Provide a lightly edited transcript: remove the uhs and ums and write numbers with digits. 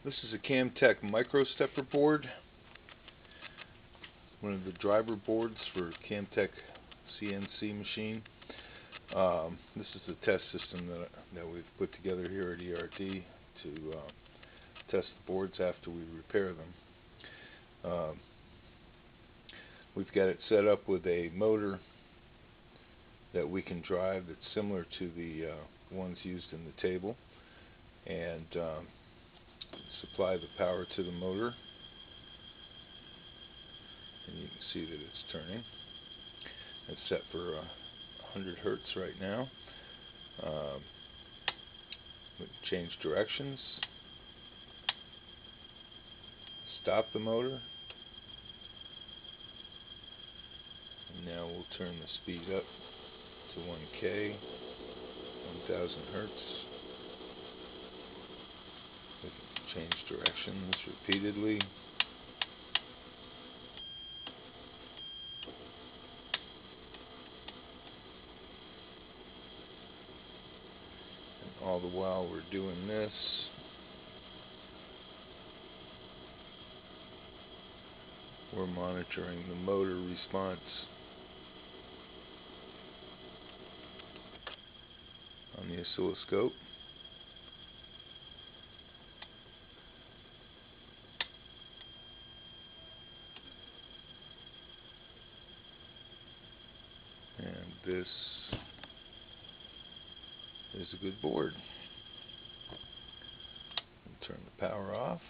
This is a Camtech Microstepper board, one of the driver boards for Camtech CNC machine. This is the test system that we've put together here at ERD to test the boards after we repair them. We've got it set up with a motor that we can drive that's similar to the ones used in the table, and supply the power to the motor, and you can see that it's turning. It's set for 100 Hertz right now. We can change directions, stop the motor, and now we'll turn the speed up to 1K, 1000 Hertz. We can change directions repeatedly. And all the while we're doing this, we're monitoring the motor response on the oscilloscope. And this is a good board. We'll turn the power off.